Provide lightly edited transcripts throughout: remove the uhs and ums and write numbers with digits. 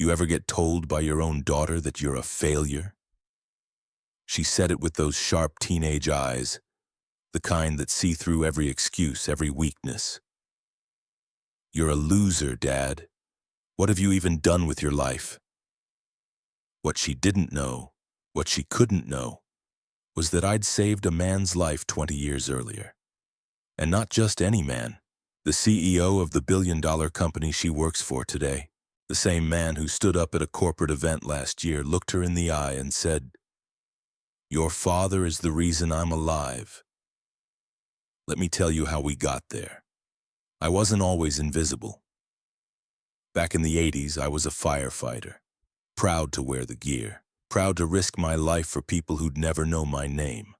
You ever get told by your own daughter that you're a failure? She said it with those sharp teenage eyes, the kind that see through every excuse, every weakness. You're a loser, Dad. What have you even done with your life? What she didn't know, what she couldn't know, was that I'd saved a man's life 20 years earlier. And not just any man, the CEO of the billion-dollar company she works for today. The same man who stood up at a corporate event last year looked her in the eye and said, "Your father is the reason I'm alive." Let me tell you how we got there. I wasn't always invisible. Back in the 80s, I was a firefighter, proud to wear the gear, proud to risk my life for people who'd never know my name.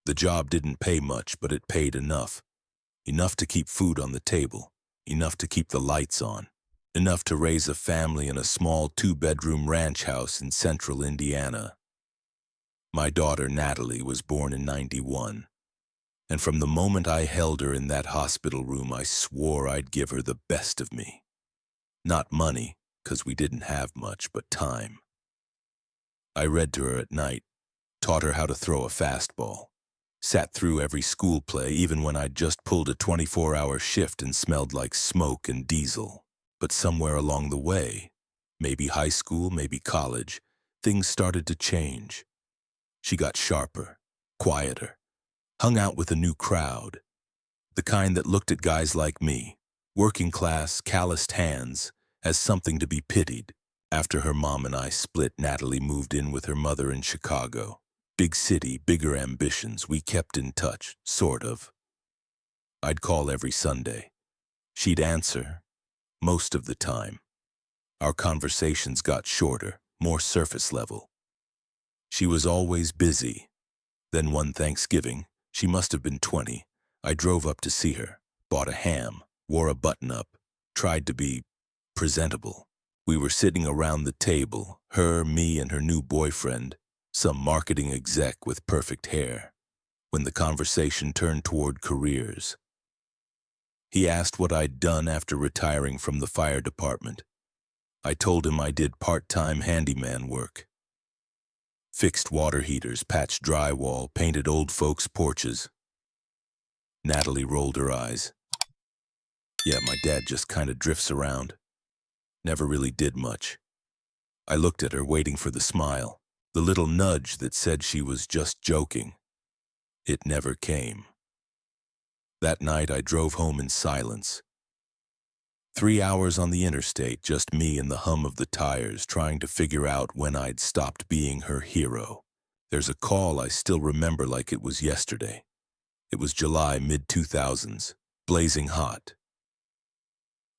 The job didn't pay much, but it paid enough. Enough to keep food on the table, enough to keep the lights on, enough to raise a family in a small 2-bedroom ranch house in central Indiana. My daughter, Natalie, was born in '91, and from the moment I held her in that hospital room, I swore I'd give her the best of me. Not money, 'cause we didn't have much, but time. I read to her at night, taught her how to throw a fastball, sat through every school play even when I'd just pulled a 24-hour shift and smelled like smoke and diesel. But somewhere along the way, maybe high school, maybe college, things started to change. She got sharper, quieter, hung out with a new crowd, the kind that looked at guys like me, working class, calloused hands, as something to be pitied. After her mom and I split, Natalie moved in with her mother in Chicago. Big city, bigger ambitions. We kept in touch, sort of. I'd call every Sunday. She'd answer, most of the time. Our conversations got shorter, more surface level. She was always busy. Then one Thanksgiving, she must have been 20, I drove up to see her, bought a ham, wore a button-up, tried to be presentable. We were sitting around the table, her, me, and her new boyfriend, some marketing exec with perfect hair, when the conversation turned toward careers. He asked what I'd done after retiring from the fire department. I told him I did part-time handyman work. Fixed water heaters, patched drywall, painted old folks' porches. Natalie rolled her eyes. Yeah, my dad just kind of drifts around. Never really did much. I looked at her, waiting for the smile, the little nudge that said she was just joking. It never came. That night, I drove home in silence. 3 hours on the interstate, just me and the hum of the tires, trying to figure out when I'd stopped being her hero. There's a call I still remember like it was yesterday. It was July, mid-2000s, blazing hot.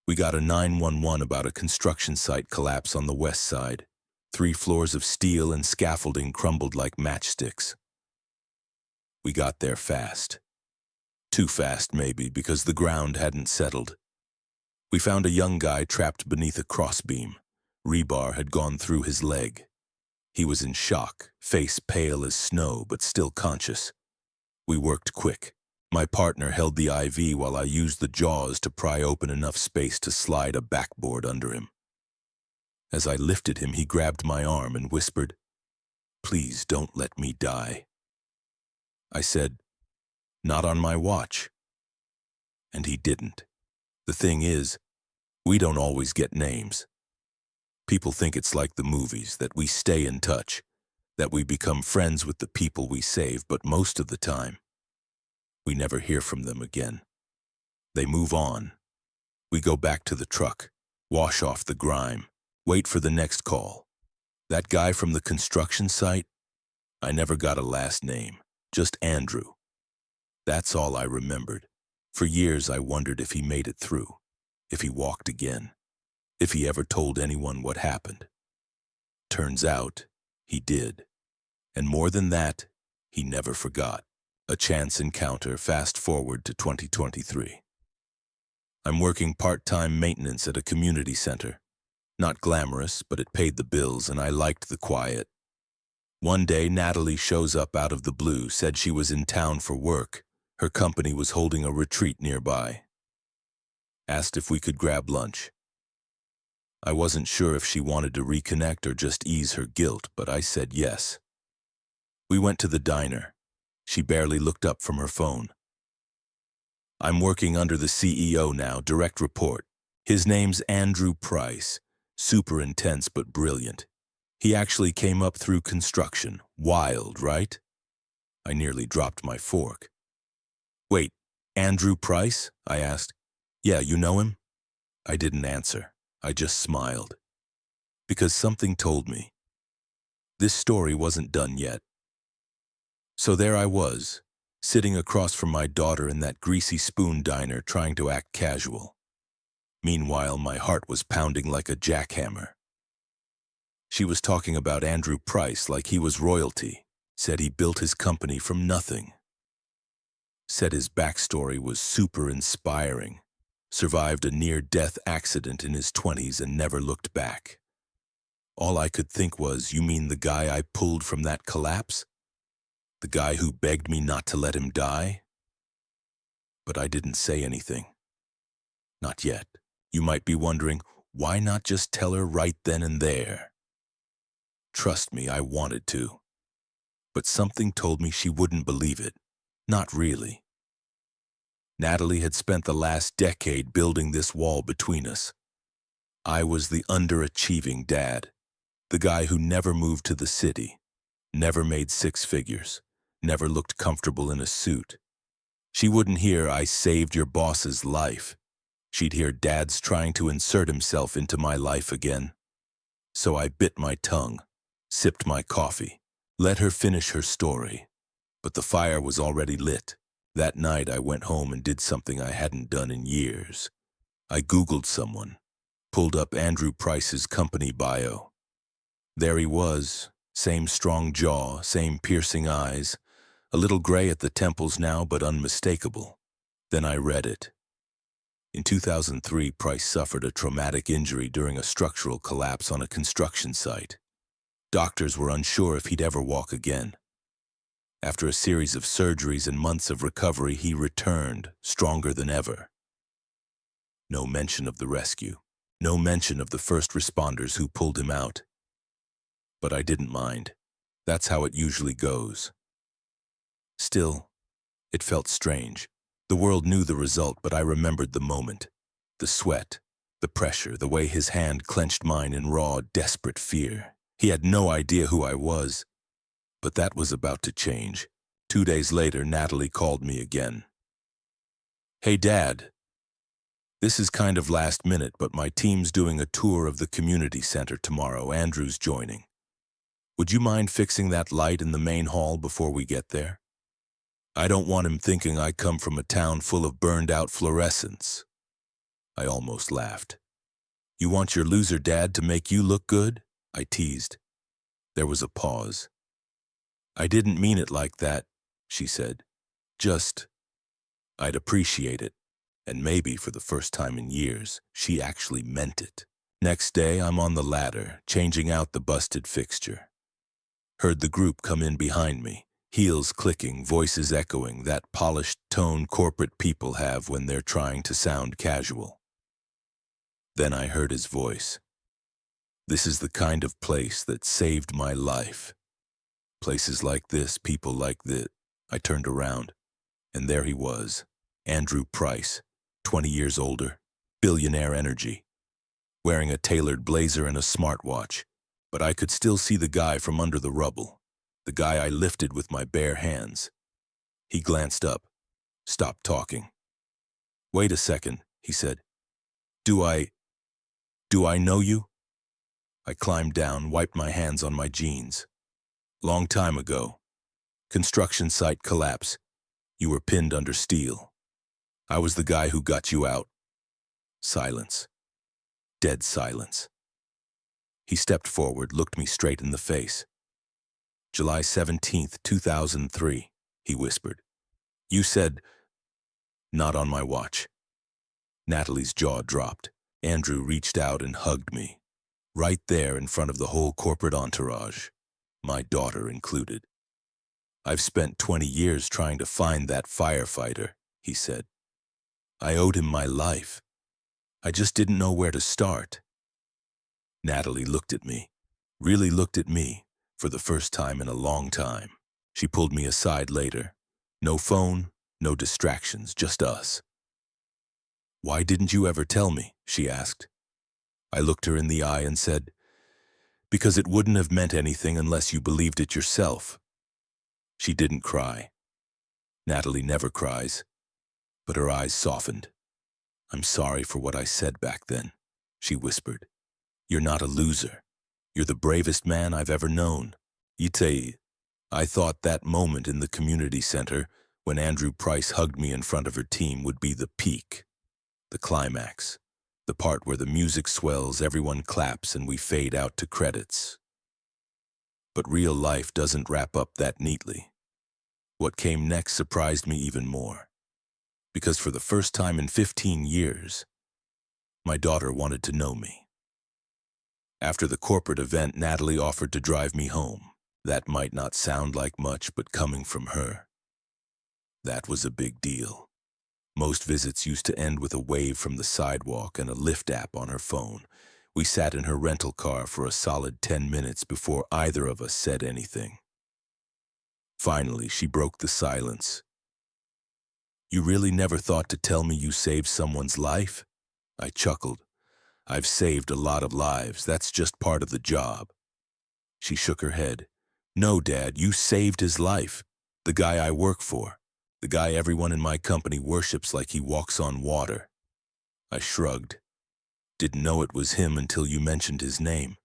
We got a 911 about a construction site collapse on the west side. 3 floors of steel and scaffolding crumbled like matchsticks. We got there fast. Too fast, maybe, because the ground hadn't settled. We found a young guy trapped beneath a crossbeam. Rebar had gone through his leg. He was in shock, face pale as snow, but still conscious. We worked quick. My partner held the IV while I used the jaws to pry open enough space to slide a backboard under him. As I lifted him, he grabbed my arm and whispered, "Please don't let me die." I said, "Not on my watch." And he didn't. The thing is, we don't always get names. People think it's like the movies, that we stay in touch, that we become friends with the people we save, but most of the time, we never hear from them again. They move on. We go back to the truck, wash off the grime, wait for the next call. That guy from the construction site, I never got a last name, just Andrew. That's all I remembered. For years I wondered if he made it through, if he walked again, if he ever told anyone what happened. Turns out, he did. And more than that, he never forgot. A chance encounter, fast forward to 2023. I'm working part-time maintenance at a community center. Not glamorous, but it paid the bills and I liked the quiet. One day, Natalie shows up out of the blue, said she was in town for work. Her company was holding a retreat nearby. Asked if we could grab lunch. I wasn't sure if she wanted to reconnect or just ease her guilt, but I said yes. We went to the diner. She barely looked up from her phone. I'm working under the CEO now, direct report. His name's Andrew Price. Super intense but brilliant. He actually came up through construction. Wild, right? I nearly dropped my fork. Wait, Andrew Price? I asked. Yeah, you know him? I didn't answer. I just smiled. Because something told me. This story wasn't done yet. So there I was, sitting across from my daughter in that greasy spoon diner trying to act casual. Meanwhile, my heart was pounding like a jackhammer. She was talking about Andrew Price like he was royalty, said he built his company from nothing. Said his backstory was super inspiring, survived a near-death accident in his 20s and never looked back. All I could think was, you mean the guy I pulled from that collapse? The guy who begged me not to let him die? But I didn't say anything. Not yet. You might be wondering, why not just tell her right then and there? Trust me, I wanted to. But something told me she wouldn't believe it. Not really. Natalie had spent the last decade building this wall between us. I was the underachieving dad, the guy who never moved to the city, never made six figures, never looked comfortable in a suit. She wouldn't hear, I saved your boss's life. She'd hear Dad's trying to insert himself into my life again. So I bit my tongue, sipped my coffee, let her finish her story. But the fire was already lit. That night I went home and did something I hadn't done in years. I Googled someone, pulled up Andrew Price's company bio. There he was, same strong jaw, same piercing eyes, a little gray at the temples now, but unmistakable. Then I read it. In 2003, Price suffered a traumatic injury during a structural collapse on a construction site. Doctors were unsure if he'd ever walk again. After a series of surgeries and months of recovery, he returned, stronger than ever. No mention of the rescue. No mention of the first responders who pulled him out. But I didn't mind. That's how it usually goes. Still, it felt strange. The world knew the result, but I remembered the moment. The sweat, the pressure, the way his hand clenched mine in raw, desperate fear. He had no idea who I was. But that was about to change. 2 days later, Natalie called me again. Hey, Dad. This is kind of last minute, but my team's doing a tour of the community center tomorrow. Andrew's joining. Would you mind fixing that light in the main hall before we get there? I don't want him thinking I come from a town full of burned-out fluorescents. I almost laughed. You want your loser dad to make you look good? I teased. There was a pause. I didn't mean it like that, she said. Just, I'd appreciate it. And maybe for the first time in years, she actually meant it. Next day, I'm on the ladder, changing out the busted fixture. Heard the group come in behind me. Heels clicking, voices echoing, that polished tone corporate people have when they're trying to sound casual. Then I heard his voice. This is the kind of place that saved my life. Places like this, people like this. I turned around, and there he was, Andrew Price, 20 years older, billionaire energy, wearing a tailored blazer and a smartwatch, but I could still see the guy from under the rubble. The guy I lifted with my bare hands. He glanced up, stopped talking. Wait a second, he said. Do I know you? I climbed down, wiped my hands on my jeans. Long time ago. Construction site collapse. You were pinned under steel. I was the guy who got you out. Silence. Dead silence. He stepped forward, looked me straight in the face. July 17th, 2003, he whispered. You said, not on my watch. Natalie's jaw dropped. Andrew reached out and hugged me. Right there in front of the whole corporate entourage, my daughter included. I've spent 20 years trying to find that firefighter, he said. I owed him my life. I just didn't know where to start. Natalie looked at me, really looked at me, for the first time in a long time. She pulled me aside later. No phone, no distractions, just us. "Why didn't you ever tell me?" she asked. I looked her in the eye and said, "Because it wouldn't have meant anything unless you believed it yourself." She didn't cry. Natalie never cries, but her eyes softened. "I'm sorry for what I said back then," she whispered. "You're not a loser. You're the bravest man I've ever known. Yitei." I thought that moment in the community center when Andrew Price hugged me in front of her team would be the peak, the climax, the part where the music swells, everyone claps, and we fade out to credits. But real life doesn't wrap up that neatly. What came next surprised me even more, because for the first time in 15 years, my daughter wanted to know me. After the corporate event, Natalie offered to drive me home. That might not sound like much, but coming from her, that was a big deal. Most visits used to end with a wave from the sidewalk and a Lyft app on her phone. We sat in her rental car for a solid 10 minutes before either of us said anything. Finally, she broke the silence. "You really never thought to tell me you saved someone's life?" I chuckled. "I've saved a lot of lives. That's just part of the job." She shook her head. "No, Dad, you saved his life. The guy I work for. The guy everyone in my company worships like he walks on water." I shrugged. "Didn't know it was him until you mentioned his name."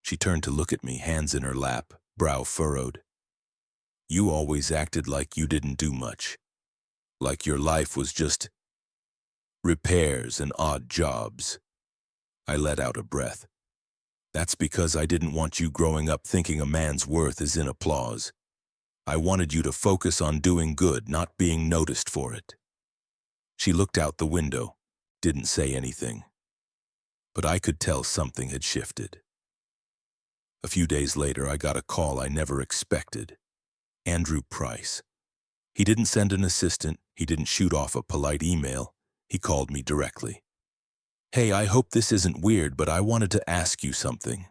She turned to look at me, hands in her lap, brow furrowed. "You always acted like you didn't do much. Like your life was just repairs and odd jobs." I let out a breath. "That's because I didn't want you growing up thinking a man's worth is in applause. I wanted you to focus on doing good, not being noticed for it." She looked out the window, didn't say anything. But I could tell something had shifted. A few days later, I got a call I never expected. Andrew Price. He didn't send an assistant, he didn't shoot off a polite email. He called me directly. "Hey, I hope this isn't weird, but I wanted to ask you something."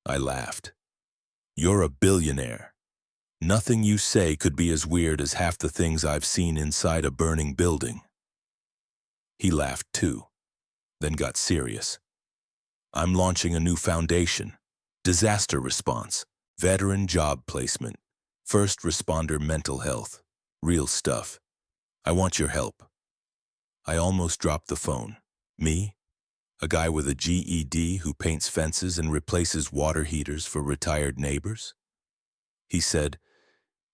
I laughed. "You're a billionaire. Nothing you say could be as weird as half the things I've seen inside a burning building." He laughed too, then got serious. "I'm launching a new foundation. Disaster response, veteran job placement, first responder mental health. Real stuff. I want your help." I almost dropped the phone. Me? A guy with a GED who paints fences and replaces water heaters for retired neighbors? He said,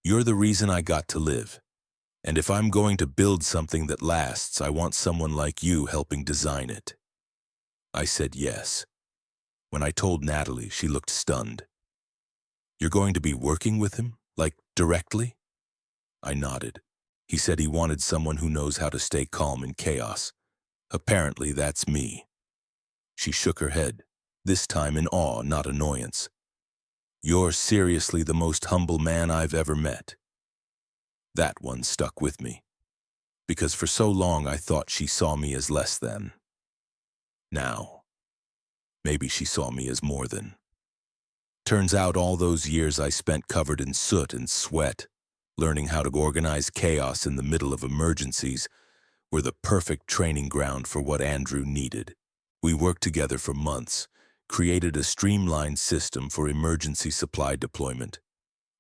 "You're the reason I got to live. And if I'm going to build something that lasts, I want someone like you helping design it." I said yes. When I told Natalie, she looked stunned. "You're going to be working with him? Like, directly?" I nodded. He said he wanted someone who knows how to stay calm in chaos. Apparently, that's me. She shook her head, this time in awe, not annoyance. "You're seriously the most humble man I've ever met." That one stuck with me, because for so long I thought she saw me as less than. Now, maybe she saw me as more than. Turns out all those years I spent covered in soot and sweat, learning how to organize chaos in the middle of emergencies, were the perfect training ground for what Andrew needed. We worked together for months, created a streamlined system for emergency supply deployment,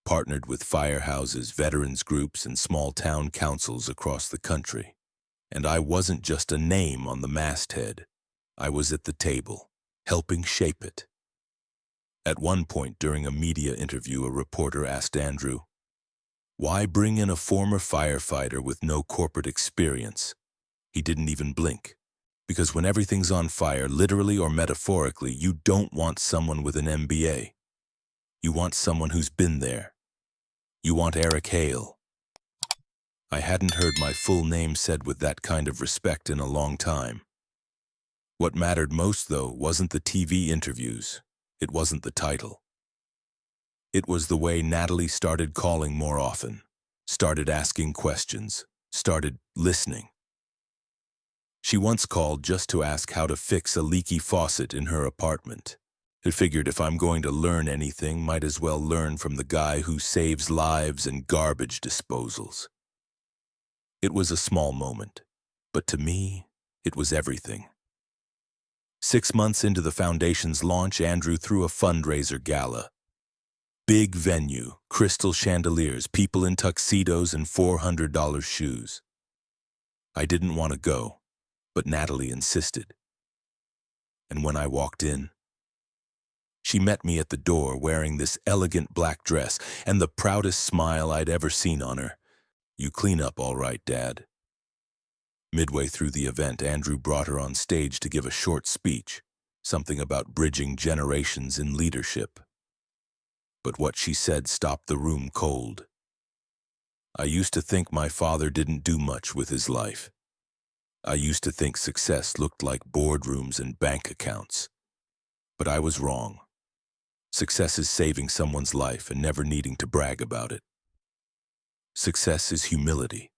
partnered with firehouses, veterans groups, and small town councils across the country. And I wasn't just a name on the masthead. I was at the table, helping shape it. At one point during a media interview, a reporter asked Andrew, "Why bring in a former firefighter with no corporate experience?" He didn't even blink. Because when everything's on fire, literally or metaphorically, you don't want someone with an MBA. You want someone who's been there. You want Eric Hale. I hadn't heard my full name said with that kind of respect in a long time. What mattered most, though, wasn't the TV interviews. It wasn't the title. It was the way Natalie started calling more often, started asking questions, started listening. She once called just to ask how to fix a leaky faucet in her apartment. I figured if I'm going to learn anything, might as well learn from the guy who saves lives and garbage disposals. It was a small moment, but to me, it was everything. 6 months into the foundation's launch, Andrew threw a fundraiser gala. Big venue, crystal chandeliers, people in tuxedos and $400 shoes. I didn't want to go, but Natalie insisted. And when I walked in, she met me at the door wearing this elegant black dress and the proudest smile I'd ever seen on her. "You clean up all right, Dad." Midway through the event, Andrew brought her on stage to give a short speech, something about bridging generations in leadership. But what she said stopped the room cold. I used to think my father didn't do much with his life. I used to think success looked like boardrooms and bank accounts. But I was wrong. Success is saving someone's life and never needing to brag about it. Success is humility,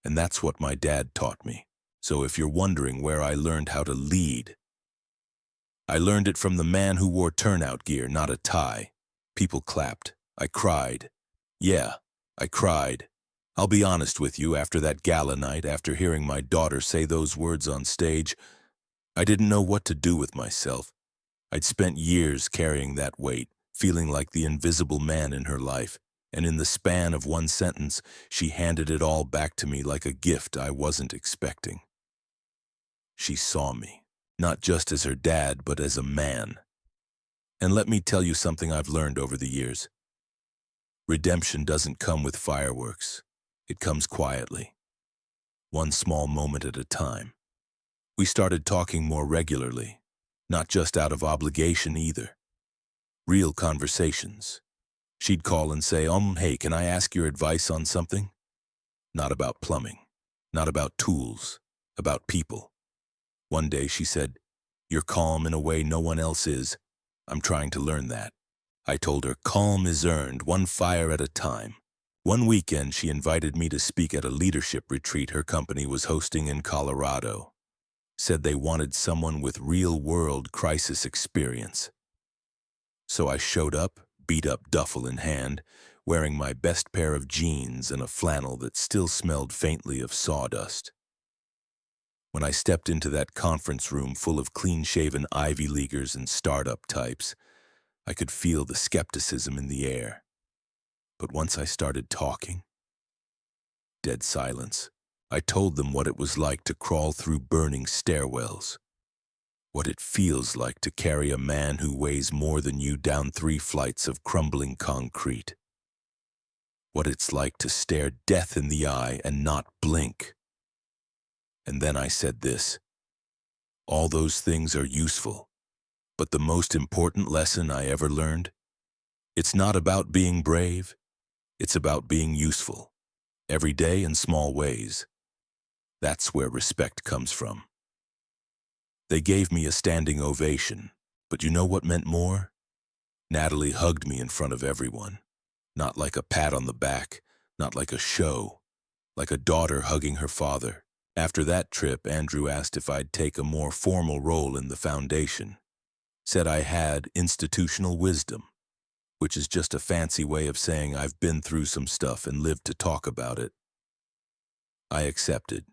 and that's what my dad taught me. So if you're wondering where I learned how to lead, I learned it from the man who wore turnout gear, not a tie. People clapped. I cried. Yeah, I cried. I'll be honest with you, after that gala night, after hearing my daughter say those words on stage, I didn't know what to do with myself. I'd spent years carrying that weight, feeling like the invisible man in her life, and in the span of one sentence, she handed it all back to me like a gift I wasn't expecting. She saw me, not just as her dad, but as a man. And let me tell you something I've learned over the years. Redemption doesn't come with fireworks. It comes quietly, one small moment at a time. We started talking more regularly, not just out of obligation either. Real conversations. She'd call and say, hey, can I ask your advice on something? Not about plumbing, not about tools, about people. One day she said, "You're calm in a way no one else is. I'm trying to learn that." I told her, calm is earned, one fire at a time. One weekend, she invited me to speak at a leadership retreat her company was hosting in Colorado. Said they wanted someone with real-world crisis experience. So I showed up, beat-up duffel in hand, wearing my best pair of jeans and a flannel that still smelled faintly of sawdust. When I stepped into that conference room full of clean-shaven Ivy Leaguers and startup types, I could feel the skepticism in the air. But once I started talking, dead silence. I told them what it was like to crawl through burning stairwells, what it feels like to carry a man who weighs more than you down 3 flights of crumbling concrete, what it's like to stare death in the eye and not blink. And then I said this: all those things are useful, but the most important lesson I ever learned, it's not about being brave, it's about being useful, every day in small ways. That's where respect comes from. They gave me a standing ovation, but you know what meant more? Natalie hugged me in front of everyone. Not like a pat on the back, not like a show, like a daughter hugging her father. After that trip, Andrew asked if I'd take a more formal role in the foundation. Said I had institutional wisdom, which is just a fancy way of saying I've been through some stuff and lived to talk about it. I accepted.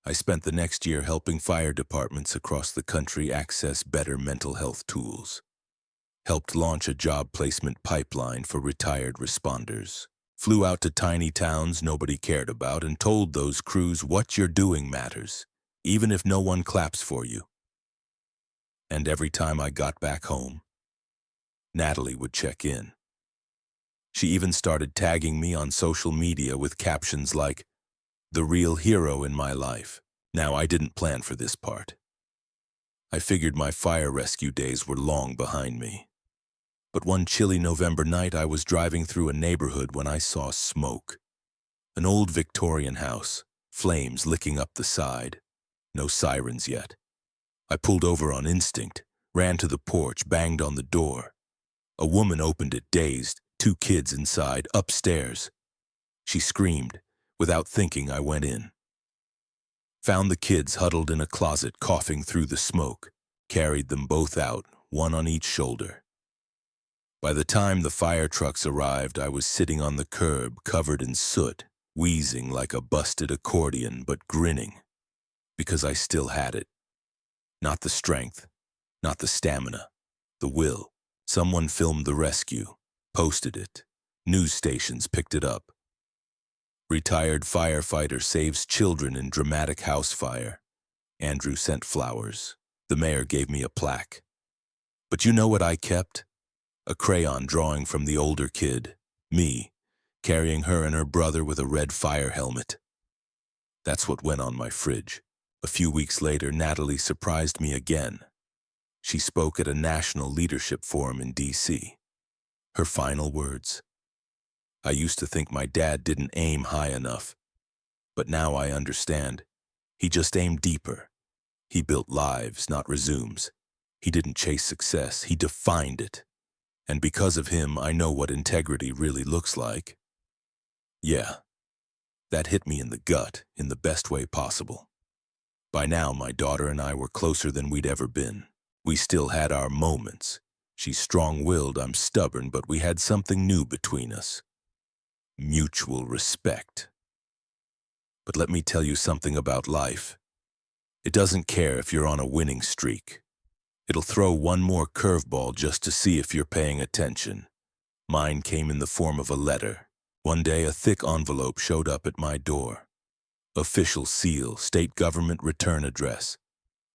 I spent the next year helping fire departments across the country access better mental health tools. Helped launch a job placement pipeline for retired responders. Flew out to tiny towns nobody cared about and told those crews what you're doing matters, even if no one claps for you. And every time I got back home, Natalie would check in. She even started tagging me on social media with captions like, "The real hero in my life." Now, I didn't plan for this part. I figured my fire rescue days were long behind me. But one chilly November night, I was driving through a neighborhood when I saw smoke. An old Victorian house, flames licking up the side. No sirens yet. I pulled over on instinct, ran to the porch, banged on the door. A woman opened it, dazed, 2 kids inside, upstairs. She screamed. Without thinking, I went in. Found the kids huddled in a closet, coughing through the smoke. Carried them both out, one on each shoulder. By the time the fire trucks arrived, I was sitting on the curb, covered in soot, wheezing like a busted accordion, but grinning, because I still had it. Not the strength, not the stamina, the will. Someone filmed the rescue, posted it. News stations picked it up. Retired firefighter saves children in dramatic house fire. Andrew sent flowers. The mayor gave me a plaque. But you know what I kept? A crayon drawing from the older kid, me, carrying her and her brother with a red fire helmet. That's what went on my fridge. A few weeks later, Natalie surprised me again. She spoke at a national leadership forum in D.C. Her final words: "I used to think my dad didn't aim high enough, but now I understand. He just aimed deeper. He built lives, not resumes. He didn't chase success, he defined it. And because of him, I know what integrity really looks like." Yeah, that hit me in the gut, in the best way possible. By now, my daughter and I were closer than we'd ever been. We still had our moments. She's strong-willed, I'm stubborn, but we had something new between us. Mutual respect. But let me tell you something about life. It doesn't care if you're on a winning streak. It'll throw one more curveball just to see if you're paying attention. Mine came in the form of a letter. One day, a thick envelope showed up at my door. Official seal, state government return address.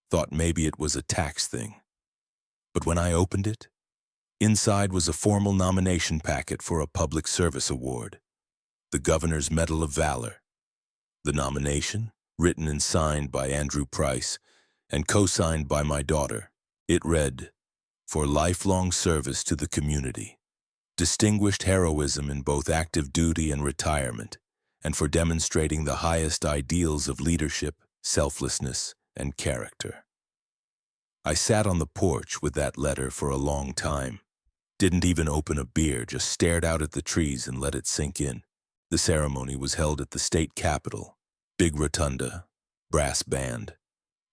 Thought maybe it was a tax thing. But when I opened it, inside was a formal nomination packet for a public service award. The Governor's Medal of Valor. The nomination, written and signed by Andrew Price, and co-signed by my daughter. It read, "For lifelong service to the community, distinguished heroism in both active duty and retirement, and for demonstrating the highest ideals of leadership, selflessness, and character." I sat on the porch with that letter for a long time. Didn't even open a beer, just stared out at the trees and let it sink in. The ceremony was held at the state capitol. Big rotunda, brass band,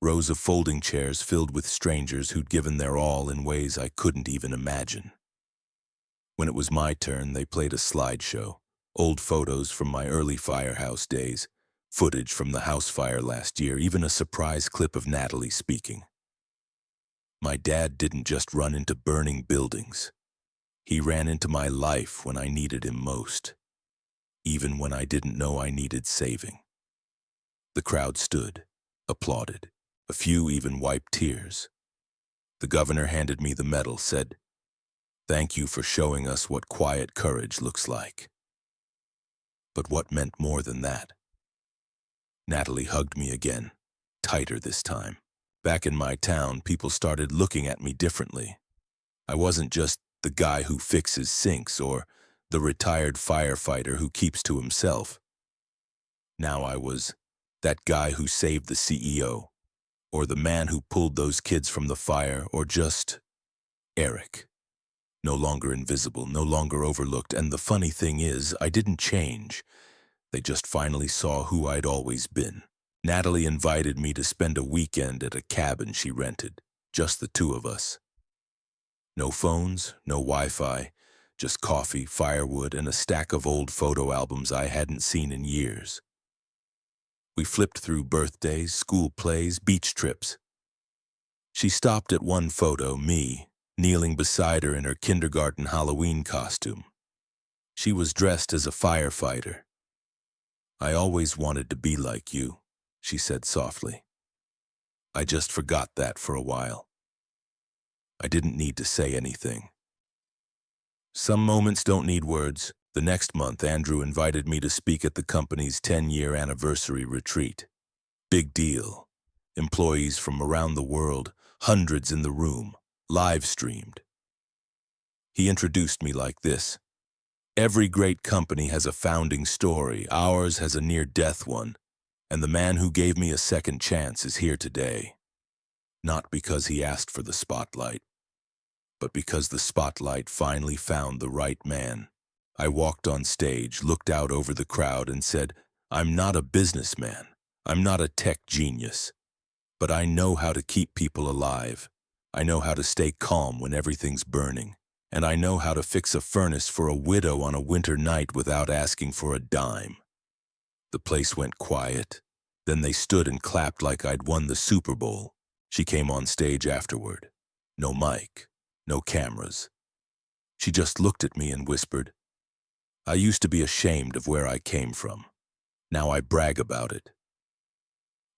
rows of folding chairs filled with strangers who'd given their all in ways I couldn't even imagine. When it was my turn, they played a slideshow, old photos from my early firehouse days, footage from the house fire last year, even a surprise clip of Natalie speaking. My dad didn't just run into burning buildings. He ran into my life when I needed him most, even when I didn't know I needed saving. The crowd stood, applauded. A few even wiped tears. The governor handed me the medal, said, "Thank you for showing us what quiet courage looks like." But what meant more than that? Natalie hugged me again, tighter this time. Back in my town, people started looking at me differently. I wasn't just the guy who fixes sinks or the retired firefighter who keeps to himself. Now I was that guy who saved the CEO, or the man who pulled those kids from the fire, or just Eric. No longer invisible, no longer overlooked, and the funny thing is, I didn't change. They just finally saw who I'd always been. Natalie invited me to spend a weekend at a cabin she rented, just the two of us. No phones, no Wi-Fi, just coffee, firewood, and a stack of old photo albums I hadn't seen in years. We flipped through birthdays, school plays, beach trips. She stopped at one photo, me, kneeling beside her in her kindergarten Halloween costume. She was dressed as a firefighter. "I always wanted to be like you," she said softly. I just forgot that for a while. I didn't need to say anything. Some moments don't need words. The next month, Andrew invited me to speak at the company's 10-year anniversary retreat. Big deal. Employees from around the world, hundreds in the room, live streamed. He introduced me like this: "Every great company has a founding story. Ours has a near-death one. And the man who gave me a second chance is here today. Not because he asked for the spotlight, but because the spotlight finally found the right man." I walked on stage, looked out over the crowd, and said, "I'm not a businessman. I'm not a tech genius, but I know how to keep people alive. I know how to stay calm when everything's burning. And I know how to fix a furnace for a widow on a winter night without asking for a dime. The place went quiet. Then they stood and clapped like I'd won the Super Bowl. She came on stage afterward. No mic, no cameras. She just looked at me and whispered, "I used to be ashamed of where I came from. Now I brag about it."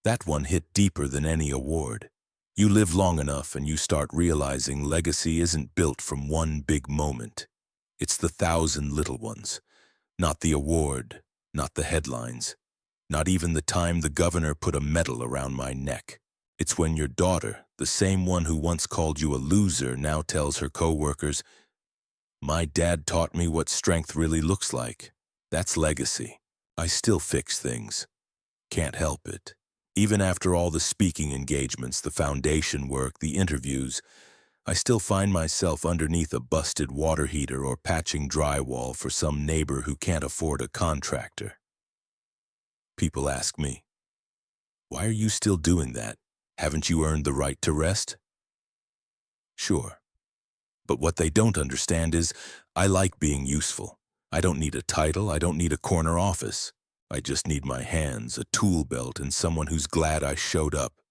That one hit deeper than any award. You live long enough and you start realizing legacy isn't built from one big moment. It's the 1,000 little ones. Not the award, not the headlines, not even the time the governor put a medal around my neck. It's when your daughter, the same one who once called you a loser, now tells her coworkers, "My dad taught me what strength really looks like." That's legacy. I still fix things. Can't help it. Even after all the speaking engagements, the foundation work, the interviews, I still find myself underneath a busted water heater or patching drywall for some neighbor who can't afford a contractor. People ask me, "Why are you still doing that? Haven't you earned the right to rest?" Sure. But what they don't understand is I like being useful. I don't need a title. I don't need a corner office. I just need my hands, a tool belt, and someone who's glad I showed up.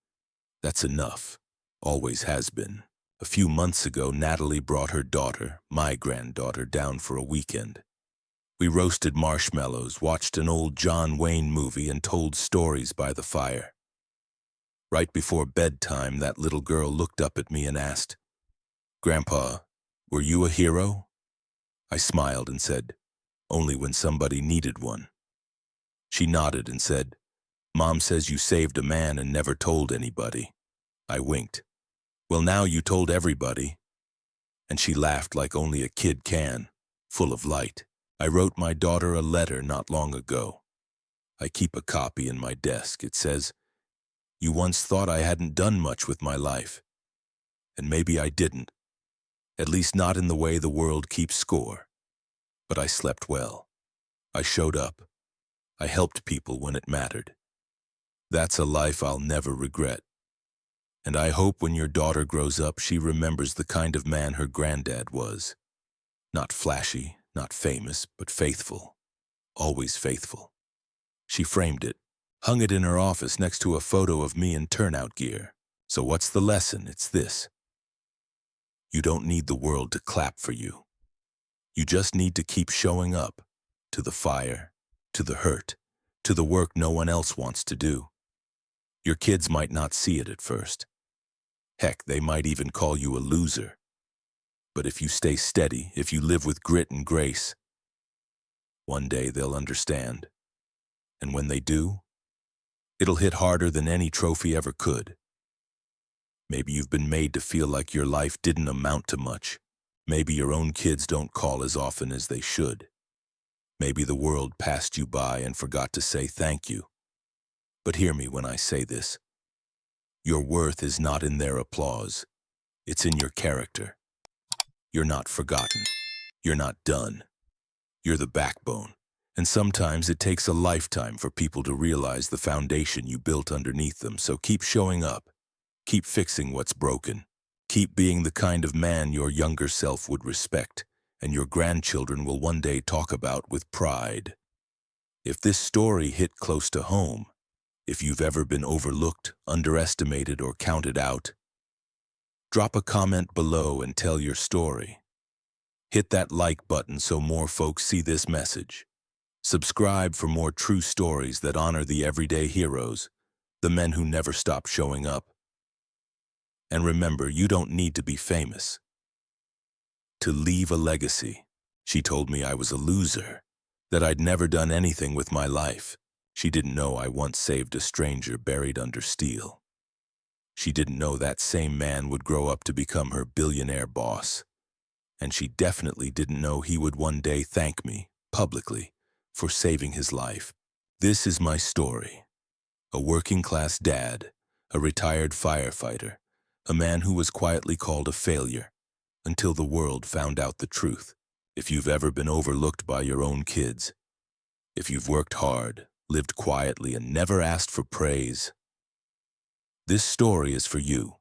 That's enough. Always has been. A few months ago, Natalie brought her daughter, my granddaughter, down for a weekend. We roasted marshmallows, watched an old John Wayne movie, and told stories by the fire. Right before bedtime, that little girl looked up at me and asked, "Grandpa, were you a hero?" I smiled and said, "Only when somebody needed one." She nodded and said, "Mom says you saved a man and never told anybody." I winked. "Well, now you told everybody." And she laughed like only a kid can, full of light. I wrote my daughter a letter not long ago. I keep a copy in my desk. It says, "You once thought I hadn't done much with my life. And maybe I didn't. At least not in the way the world keeps score. But I slept well. I showed up. I helped people when it mattered. That's a life I'll never regret. And I hope when your daughter grows up, she remembers the kind of man her granddad was. Not flashy, not famous, but faithful. Always faithful." She framed it, hung it in her office next to a photo of me in turnout gear. So what's the lesson? It's this. You don't need the world to clap for you. You just need to keep showing up. To the fire, to the hurt, to the work no one else wants to do. Your kids might not see it at first. Heck, they might even call you a loser. But if you stay steady, if you live with grit and grace, one day they'll understand. And when they do, it'll hit harder than any trophy ever could. Maybe you've been made to feel like your life didn't amount to much. Maybe your own kids don't call as often as they should. Maybe the world passed you by and forgot to say thank you. But hear me when I say this. Your worth is not in their applause. It's in your character. You're not forgotten. You're not done. You're the backbone. And sometimes it takes a lifetime for people to realize the foundation you built underneath them. So keep showing up. Keep fixing what's broken. Keep being the kind of man your younger self would respect and your grandchildren will one day talk about with pride. If this story hit close to home, if you've ever been overlooked, underestimated, or counted out, drop a comment below and tell your story. Hit that like button so more folks see this message. Subscribe for more true stories that honor the everyday heroes, the men who never stop showing up. And remember, you don't need to be famous to leave a legacy. She told me I was a loser, that I'd never done anything with my life. She didn't know I once saved a stranger buried under steel. She didn't know that same man would grow up to become her billionaire boss. And she definitely didn't know he would one day thank me, publicly, for saving his life. This is my story. A working-class dad, a retired firefighter, a man who was quietly called a failure, until the world found out the truth. If you've ever been overlooked by your own kids, if you've worked hard, lived quietly and never asked for praise. This story is for you.